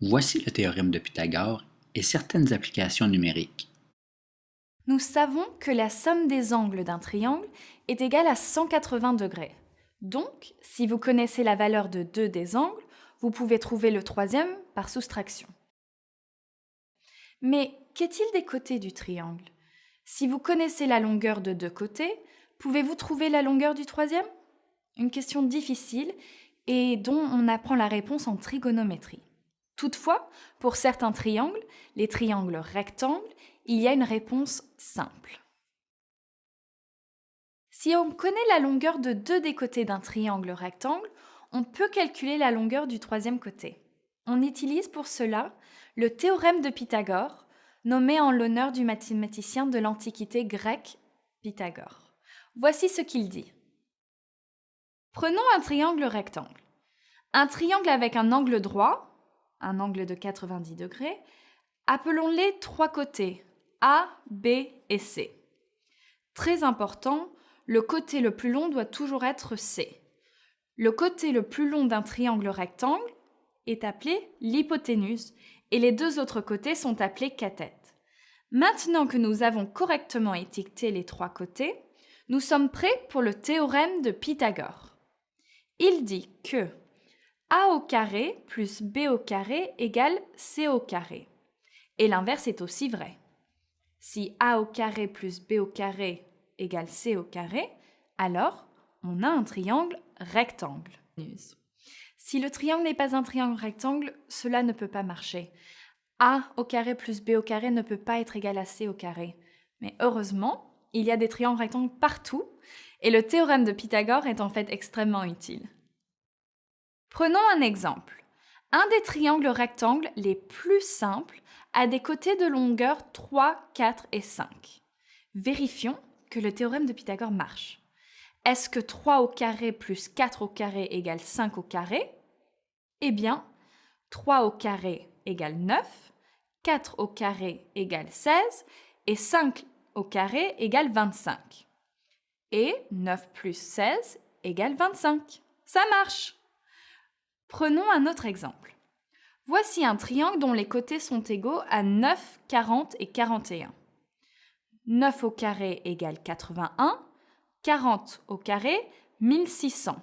Voici le théorème de Pythagore et certaines applications numériques. Nous savons que la somme des angles d'un triangle est égale à 180 degrés. Donc, si vous connaissez la valeur de deux des angles, vous pouvez trouver le troisième par soustraction. Mais qu'est-il des côtés du triangle? Si vous connaissez la longueur de deux côtés, pouvez-vous trouver la longueur du troisième? Une question difficile et dont on apprend la réponse en trigonométrie. Toutefois, pour certains triangles, les triangles rectangles, il y a une réponse simple. Si on connaît la longueur de deux des côtés d'un triangle rectangle, on peut calculer la longueur du troisième côté. On utilise pour cela le théorème de Pythagore, nommé en l'honneur du mathématicien de l'Antiquité grecque Pythagore. Voici ce qu'il dit. Prenons un triangle rectangle. Un triangle avec un angle droit, un angle de 90 degrés, appelons-les trois côtés, A, B et C. Très important, le côté le plus long doit toujours être C. Le côté le plus long d'un triangle rectangle est appelé l'hypoténuse et les deux autres côtés sont appelés cathètes. Maintenant que nous avons correctement étiqueté les trois côtés, nous sommes prêts pour le théorème de Pythagore. Il dit que A au carré plus B au carré égale C au carré. Et l'inverse est aussi vrai. Si A au carré plus B au carré égale C au carré, alors on a un triangle rectangle. Si le triangle n'est pas un triangle rectangle, cela ne peut pas marcher. A au carré plus B au carré ne peut pas être égal à C au carré. Mais heureusement, il y a des triangles rectangles partout et le théorème de Pythagore est en fait extrêmement utile. Prenons un exemple. Un des triangles rectangles les plus simples a des côtés de longueur 3, 4 et 5. Vérifions que le théorème de Pythagore marche. Est-ce que 3 au carré plus 4 au carré égale 5 au carré? Eh bien, 3 au carré égale 9, 4 au carré égale 16 et 5 au carré égale 25. Et 9 plus 16 égale 25. Ça marche! Prenons un autre exemple. Voici un triangle dont les côtés sont égaux à 9, 40 et 41. 9 au carré égale 81, 40 au carré 1600,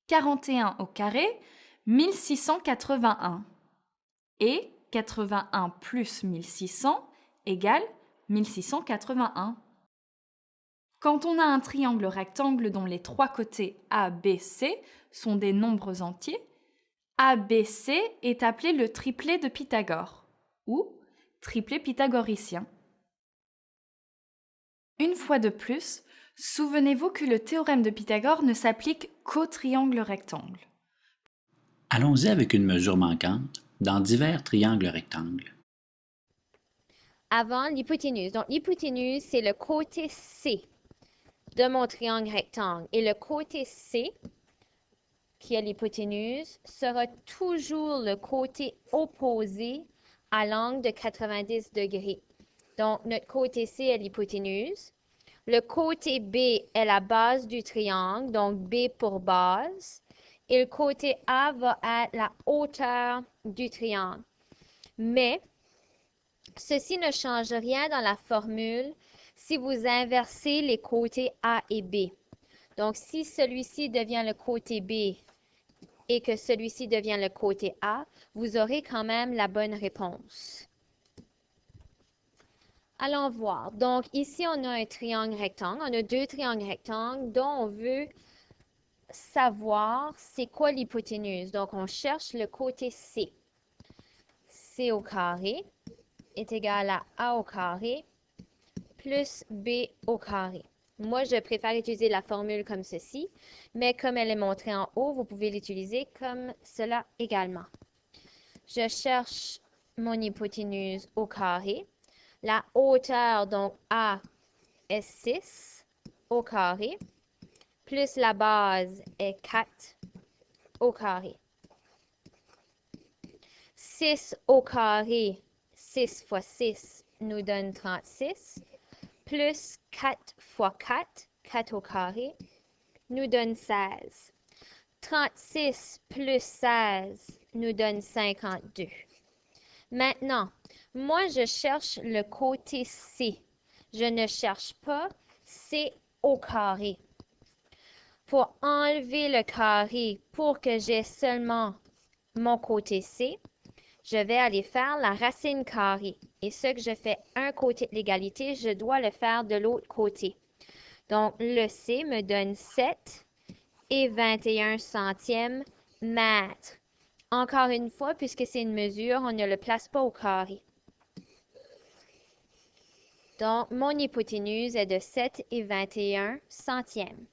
41 au carré 1681 et 81 plus 1600 égale 1681. Quand on a un triangle rectangle dont les trois côtés A, B, C sont des nombres entiers, ABC est appelé le triplet de Pythagore ou triplet pythagoricien. Une fois de plus, souvenez-vous que le théorème de Pythagore ne s'applique qu'au triangle rectangle. Allons-y avec une mesure manquante dans divers triangles rectangles. Avant l'hypoténuse. Donc, l'hypoténuse, c'est le côté C de mon triangle rectangle. Et le côté C, qui est l'hypoténuse, sera toujours le côté opposé à l'angle de 90 degrés. Donc, notre côté C est l'hypoténuse. Le côté B est la base du triangle, donc B pour base. Et le côté A va être la hauteur du triangle. Mais, ceci ne change rien dans la formule si vous inversez les côtés A et B. Donc, si celui-ci devient le côté B et que celui-ci devient le côté A, vous aurez quand même la bonne réponse. Allons voir. Donc, ici, on a un triangle rectangle. On a deux triangles rectangles dont on veut savoir c'est quoi l'hypoténuse. Donc, on cherche le côté C. C au carré est égal à A au carré plus B au carré. Moi, je préfère utiliser la formule comme ceci, mais comme elle est montrée en haut, vous pouvez l'utiliser comme cela également. Je cherche mon hypoténuse au carré. La hauteur, donc A, est 6 au carré, plus la base est 4 au carré. 6 au carré, 6 fois 6 nous donne 36, plus 4 fois 4, 4 au carré, nous donne 16. 36 plus 16 nous donne 52. Maintenant, moi, je cherche le côté C. Je ne cherche pas C au carré. Pour enlever le carré pour que j'ai seulement mon côté C, je vais aller faire la racine carrée. Et ce que je fais un côté de l'égalité, je dois le faire de l'autre côté. Donc, le C me donne 7 et 21 centièmes mètres. Encore une fois, puisque c'est une mesure, on ne le place pas au carré. Donc, mon hypoténuse est de 7 et 21 centièmes.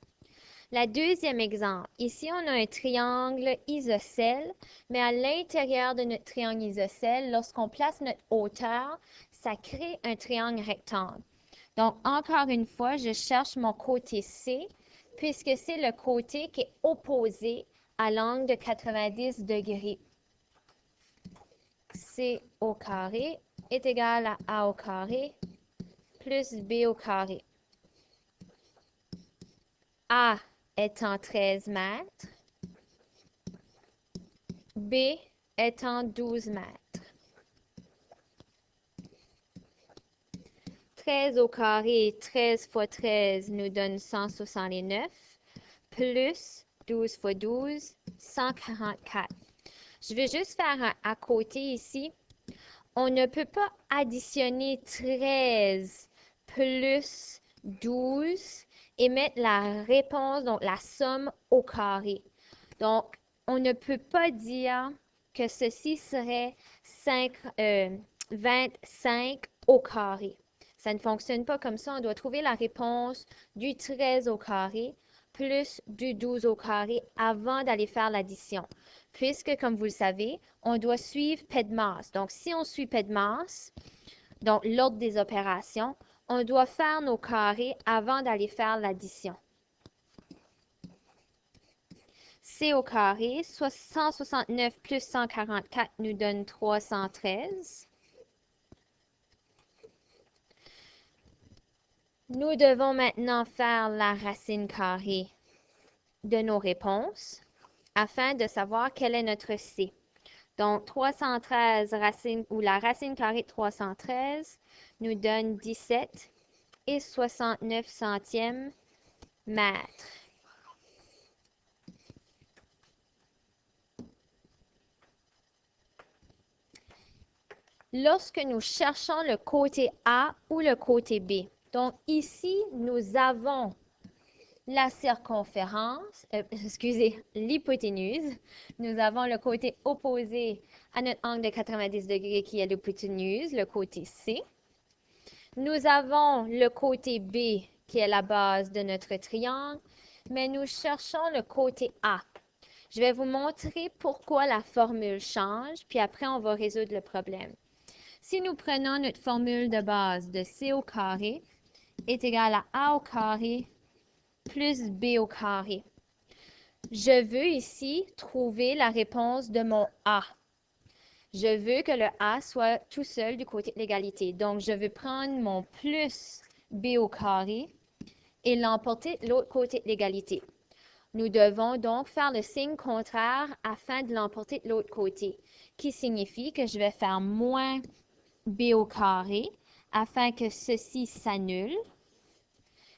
Le deuxième exemple, ici on a un triangle isocèle, mais à l'intérieur de notre triangle isocèle, lorsqu'on place notre hauteur, ça crée un triangle rectangle. Donc, encore une fois, je cherche mon côté C, puisque c'est le côté qui est opposé à l'angle de 90 degrés. C au carré est égal à A au carré plus B au carré. A étant 13 mètres, B étant 12 mètres. 13 au carré, 13 fois 13 nous donne 169, plus 12 fois 12, 144. Je vais juste faire un à côté ici. On ne peut pas additionner 13 plus 12 et mettre la réponse, donc la somme au carré. Donc, on ne peut pas dire que ceci serait 25 au carré. Ça ne fonctionne pas comme ça. On doit trouver la réponse du 13 au carré plus du 12 au carré avant d'aller faire l'addition. Puisque, comme vous le savez, on doit suivre PEDMAS. Donc, si on suit PEDMAS, donc l'ordre des opérations, on doit faire nos carrés avant d'aller faire l'addition. C au carré, 169 plus 144 nous donne 313. Nous devons maintenant faire la racine carrée de nos réponses afin de savoir quel est notre C. Donc, 313 racine ou la racine carrée de 313 nous donne 17 et 69 centièmes mètres. Lorsque nous cherchons le côté A ou le côté B, donc ici, nous avons la circonférence, l'hypoténuse. Nous avons le côté opposé à notre angle de 90 degrés qui est l'hypoténuse, le côté C. Nous avons le côté B qui est la base de notre triangle, mais nous cherchons le côté A. Je vais vous montrer pourquoi la formule change, puis après on va résoudre le problème. Si nous prenons notre formule de base de C au carré est égal à A au carré plus B au carré. Je veux ici trouver la réponse de mon A. Je veux que le A soit tout seul du côté de l'égalité. Donc, je veux prendre mon plus B au carré et l'emporter de l'autre côté de l'égalité. Nous devons donc faire le signe contraire afin de l'emporter de l'autre côté, qui signifie que je vais faire moins B au carré afin que ceci s'annule.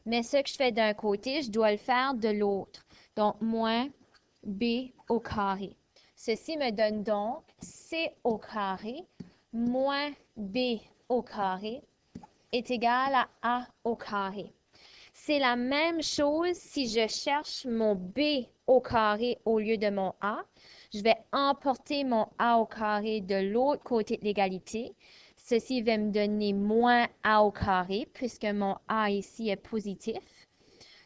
Mais ce que je fais d'un côté, je dois le faire de l'autre. Donc, moins B au carré. Ceci me donne donc C au carré moins B au carré est égal à A au carré. C'est la même chose si je cherche mon B au carré au lieu de mon A. Je vais emporter mon A au carré de l'autre côté de l'égalité. Ceci va me donner moins A au carré puisque mon A ici est positif.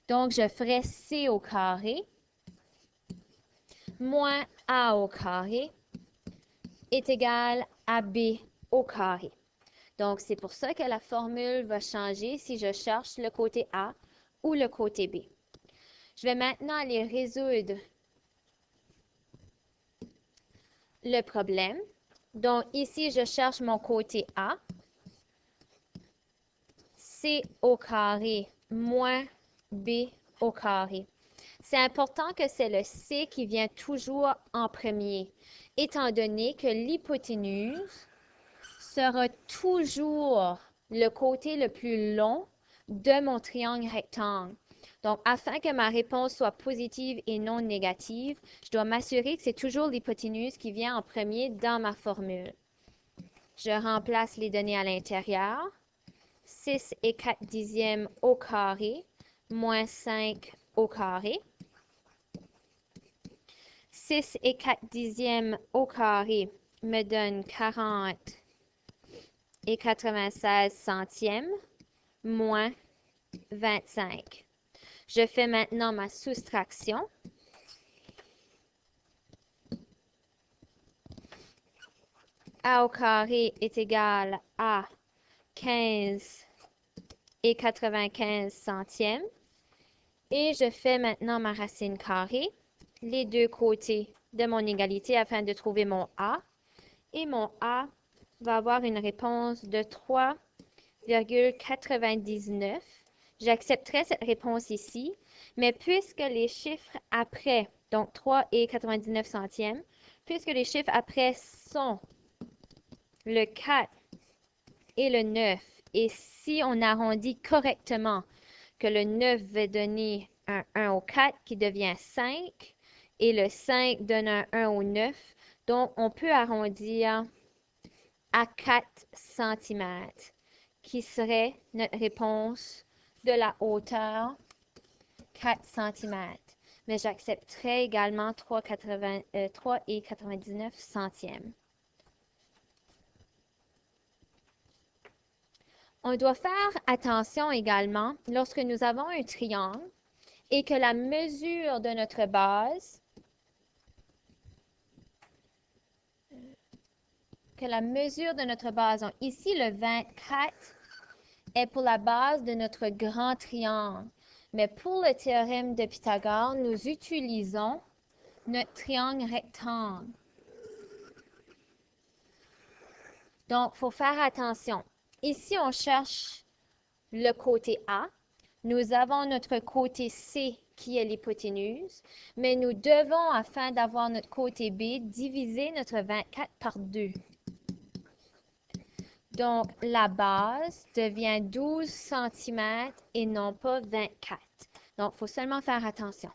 Donc, je ferai C au carré moins A au carré est égal à B au carré. Donc, c'est pour ça que la formule va changer si je cherche le côté A ou le côté B. Je vais maintenant aller résoudre le problème. Donc, ici, je cherche mon côté A. C au carré moins B au carré. C'est important que c'est le C qui vient toujours en premier, étant donné que l'hypoténuse sera toujours le côté le plus long de mon triangle rectangle. Donc, afin que ma réponse soit positive et non négative, je dois m'assurer que c'est toujours l'hypoténuse qui vient en premier dans ma formule. Je remplace les données à l'intérieur. 6 et 4 dixièmes au carré, moins 5 au carré. 6 et 4 dixièmes au carré me donne 40 et 96 centièmes, moins 25. Je fais maintenant ma soustraction. A au carré est égal à 15 et 95 centièmes. Et je fais maintenant ma racine carrée, les deux côtés de mon égalité afin de trouver mon A. Et mon A va avoir une réponse de 3,99. J'accepterai cette réponse ici, mais puisque les chiffres après, donc 3 et 99 centièmes, puisque les chiffres après sont le 4 et le 9, et si on arrondit correctement, que le 9 va donner un 1 au 4 qui devient 5, et le 5 donne un 1 au 9, donc on peut arrondir à 4 cm, qui serait notre réponse de la hauteur 4 cm. Mais j'accepterai également 3,99 centièmes. On doit faire attention également lorsque nous avons un triangle et que la mesure de notre base, donc ici le 24 est pour la base de notre grand triangle. Mais pour le théorème de Pythagore, nous utilisons notre triangle rectangle. Donc, il faut faire attention. Ici, on cherche le côté A. Nous avons notre côté C qui est l'hypoténuse, mais nous devons, afin d'avoir notre côté B, diviser notre 24 par 2. Donc, la base devient 12 cm et non pas 24. Donc, il faut seulement faire attention.